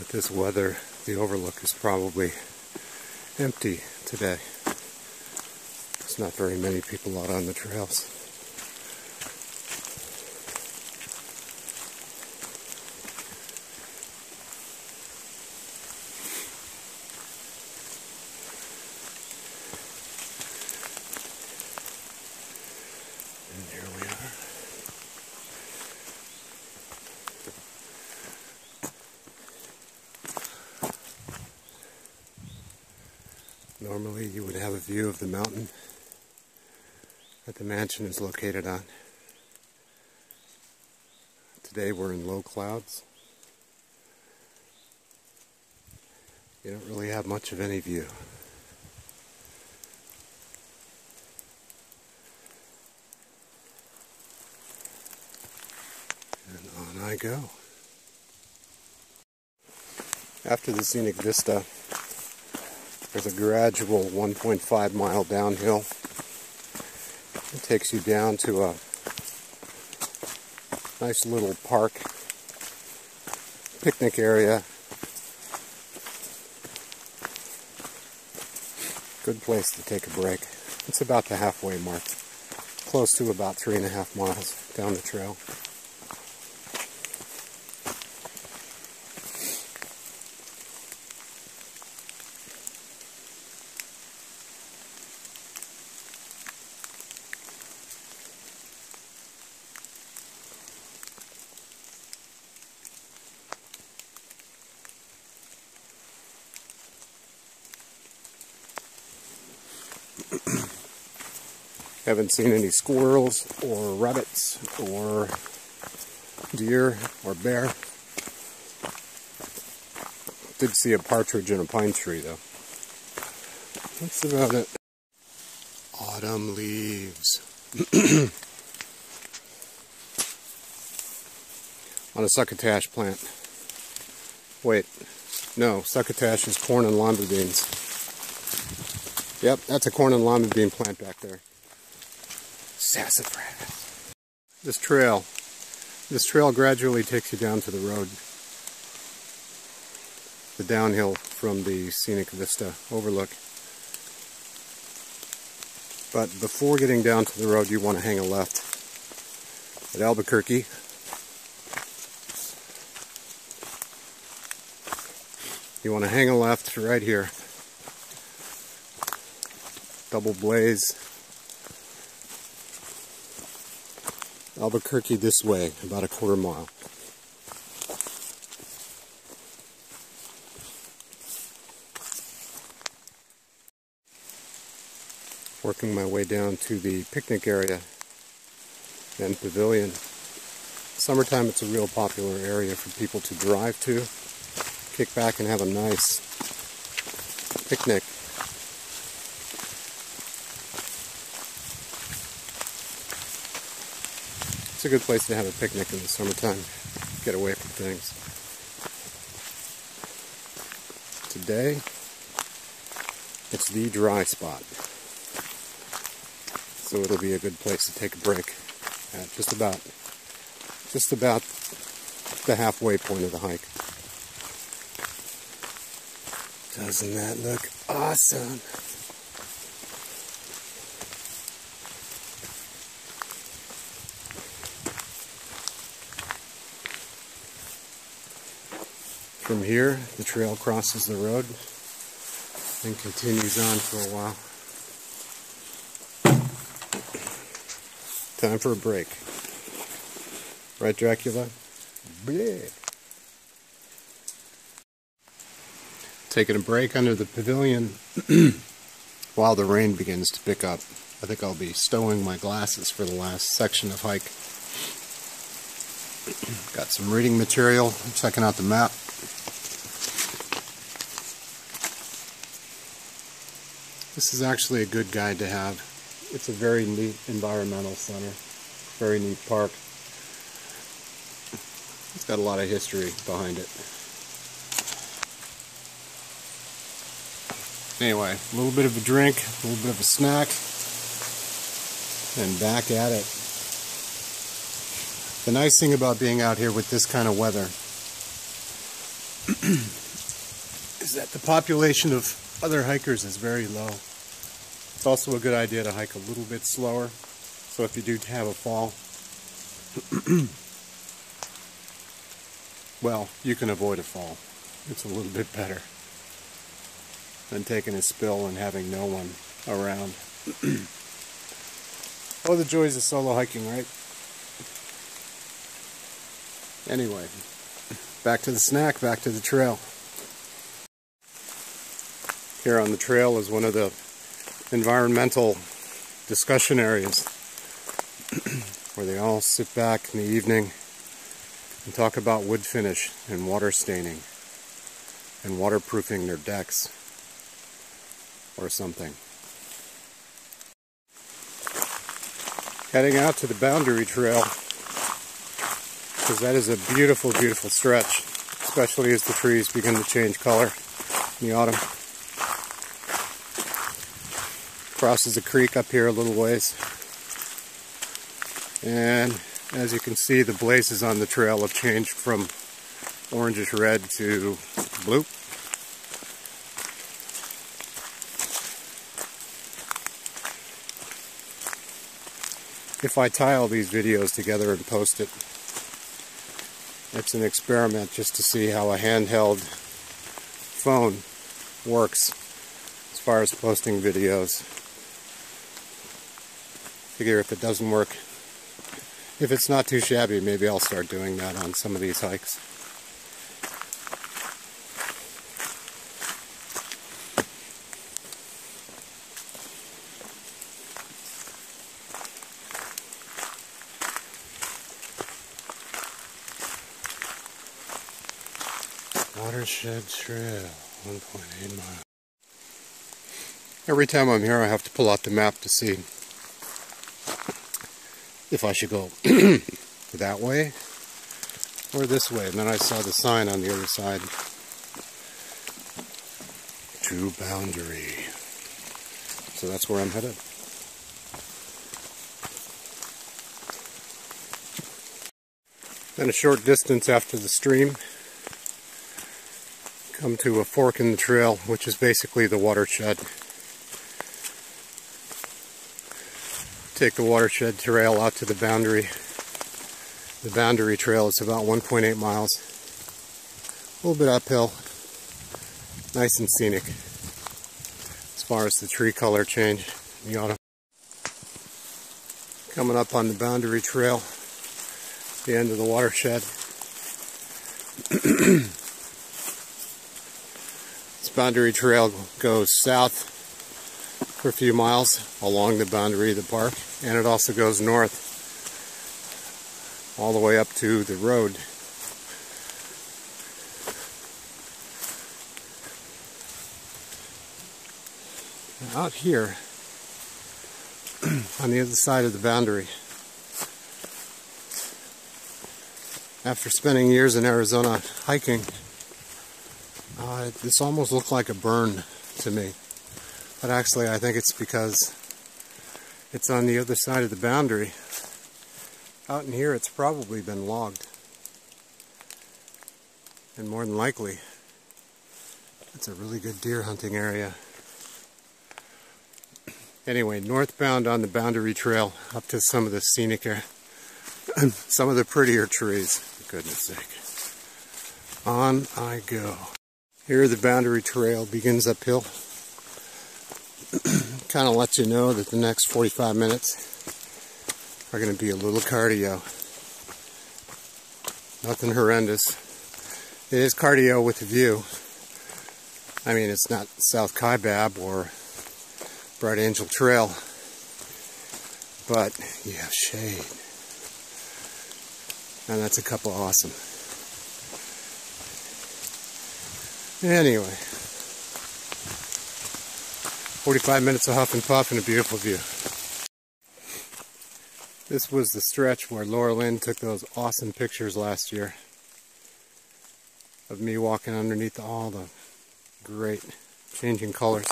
With this weather, the overlook is probably empty today. There's not very many people out on the trails. And here we are. Normally you would have a view of the mountain that the mansion is located on. Today we're in low clouds. You don't really have much of any view. And on I go. After the scenic vista, there's a gradual 1.5 mile downhill. It takes you down to a nice little park, picnic area. Good place to take a break. It's about the halfway mark, close to about 3.5 miles down the trail. Haven't seen any squirrels or rabbits or deer or bear. Did see a partridge in a pine tree though. That's about it. Autumn leaves. On a succotash plant. Wait, no, succotash is corn and lima beans. Yep, that's a corn and lima bean plant back there. Sassafras. This trail gradually takes you down to the road. The downhill from the scenic vista overlook. But before getting down to the road, you want to hang a left at Albuquerque. You want to hang a left right here. Double blaze. Albuquerque this way, about 1/4 mile. Working my way down to the picnic area and pavilion. Summertime, it's a real popular area for people to drive to, kick back and have a nice picnic. It's a good place to have a picnic in the summertime. Get away from things. Today, it's the dry spot. So it'll be a good place to take a break at just about the halfway point of the hike. Doesn't that look awesome? From here, the trail crosses the road and continues on for a while. Time for a break. Right, Dracula? Bleh. Taking a break under the pavilion while the rain begins to pick up. I think I'll be stowing my glasses for the last section of hike. Got some reading material, checking out the map. This is actually a good guide to have. It's a very neat environmental center. Very neat park. It's got a lot of history behind it. Anyway, a little bit of a drink, a little bit of a snack, and back at it. The nice thing about being out here with this kind of weather is that the population of other hikers is very low. It's also a good idea to hike a little bit slower, so if you do have a fall, well, you can avoid a fall. It's a little bit better than taking a spill and having no one around. Oh, the joys of solo hiking, right? Anyway, back to the snack, back to the trail. Here on the trail is one of the environmental discussion areas where they all sit back in the evening and talk about wood finish and water staining and waterproofing their decks or something. Heading out to the Boundary Trail, because that is a beautiful, beautiful stretch, especially as the trees begin to change color in the autumn. Crosses a creek up here a little ways, and as you can see, the blazes on the trail have changed from orangish red to blue. If I tie all these videos together and post it, it's an experiment just to see how a handheld phone works as far as posting videos. Figure if it doesn't work, if it's not too shabby, maybe I'll start doing that on some of these hikes. Watershed Trail, 1.8 miles. Every time I'm here I have to pull out the map to see if I should go that way or this way. And then I saw the sign on the other side. To Boundary. So that's where I'm headed. Then a short distance after the stream, come to a fork in the trail, which is basically the watershed. Take the watershed trail out to the Boundary. The Boundary Trail is about 1.8 miles. A little bit uphill. Nice and scenic as far as the tree color change in the autumn. Coming up on the Boundary Trail, the end of the watershed. This Boundary Trail goes south for a few miles along the boundary of the park, and it also goes north all the way up to the road. Out here on the other side of the boundary, after spending years in Arizona hiking, this almost looked like a burn to me. But actually I think it's because it's on the other side of the boundary. Out in here it's probably been logged. And more than likely, it's a really good deer hunting area. Anyway, northbound on the Boundary Trail up to some of the scenic air, some of the prettier trees, for goodness sake. On I go. Here the Boundary Trail begins uphill. Kind of lets you know that the next 45 minutes are going to be a little cardio. Nothing horrendous. It is cardio with a view. I mean, it's not South Kaibab or Bright Angel Trail, but you have shade. And that's a couple awesome. Anyway, 45 minutes of huff and puff and a beautiful view. This was the stretch where Laura Lynn took those awesome pictures last year of me walking underneath all the great changing colors.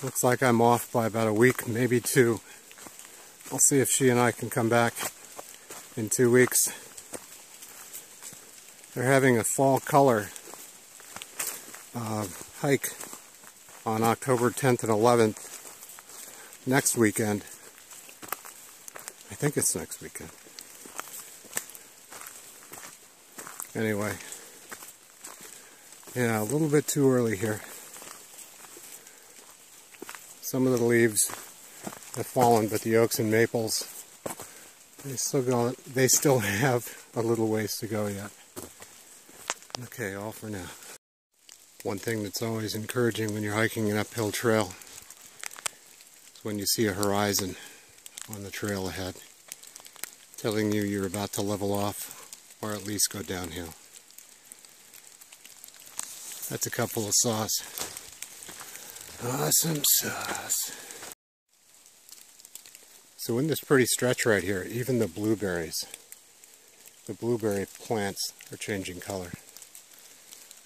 Looks like I'm off by about a week, maybe 2. I'll see if she and I can come back in 2 weeks They're having a fall color hike on October 10th and 11th next weekend. I think it's next weekend. Anyway, yeah, a little bit too early here. Some of the leaves have fallen, but the oaks and maples, they still have a little ways to go yet. Okay, all for now. One thing that's always encouraging when you're hiking an uphill trail is when you see a horizon on the trail ahead, telling you you're about to level off or at least go downhill. That's a couple of sauce. Awesome sauce. So in this pretty stretch right here, even the blueberry plants are changing color.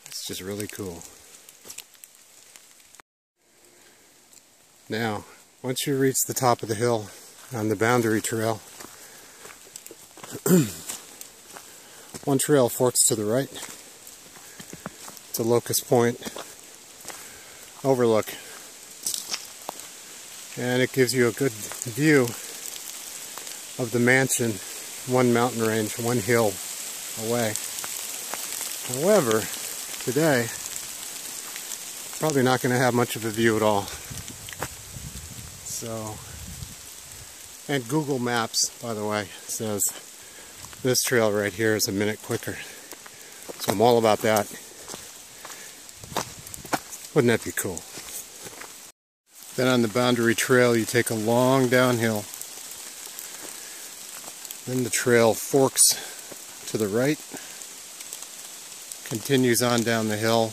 It's just really cool. Now, once you reach the top of the hill on the Boundary Trail, one trail forks to the right. It's a Locust Point overlook, and it gives you a good view of the mansion, one mountain range, one hill away. However, today, probably not going to have much of a view at all. So, and Google Maps, by the way, says this trail right here is a minute quicker. So I'm all about that. Wouldn't that be cool? Then on the Boundary Trail, you take a long downhill. Then the trail forks to the right, continues on down the hill,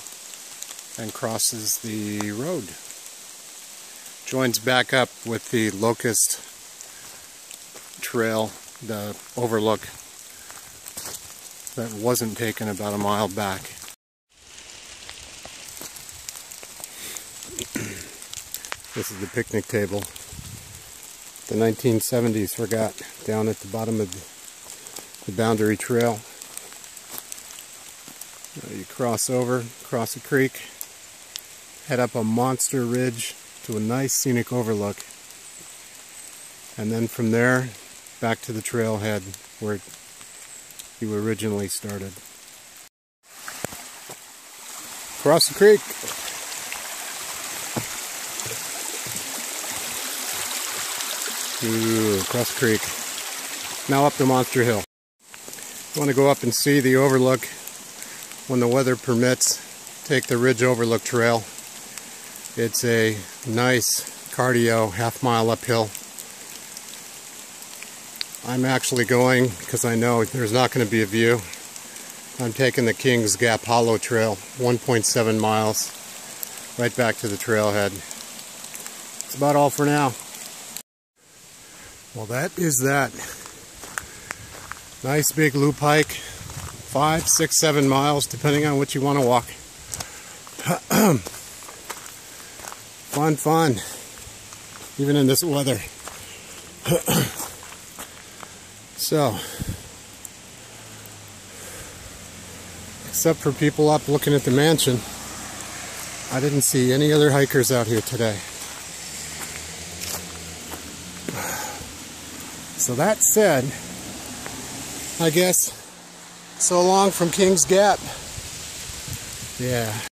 and crosses the road. Joins back up with the Locust Trail, the overlook that wasn't taken about a mile back. This is the picnic table the 1970s forgot down at the bottom of the Boundary Trail. You cross over, cross a creek, head up a monster ridge to a nice scenic overlook, and then from there back to the trailhead where you originally started. Cross the creek. Ooh, across the creek. Now up the Monster Hill. You want to go up and see the overlook when the weather permits. Take the Ridge Overlook Trail. It's a nice cardio half-mile uphill. I'm actually going because I know there's not going to be a view. I'm taking the Kings Gap Hollow Trail, 1.7 miles, right back to the trailhead. That's about all for now. Well, that is that. Nice big loop hike, 5, 6, 7 miles, depending on what you want to walk. Fun, even in this weather. So, except for people up looking at the mansion, I didn't see any other hikers out here today. So that said, I guess so long from Kings Gap. Yeah.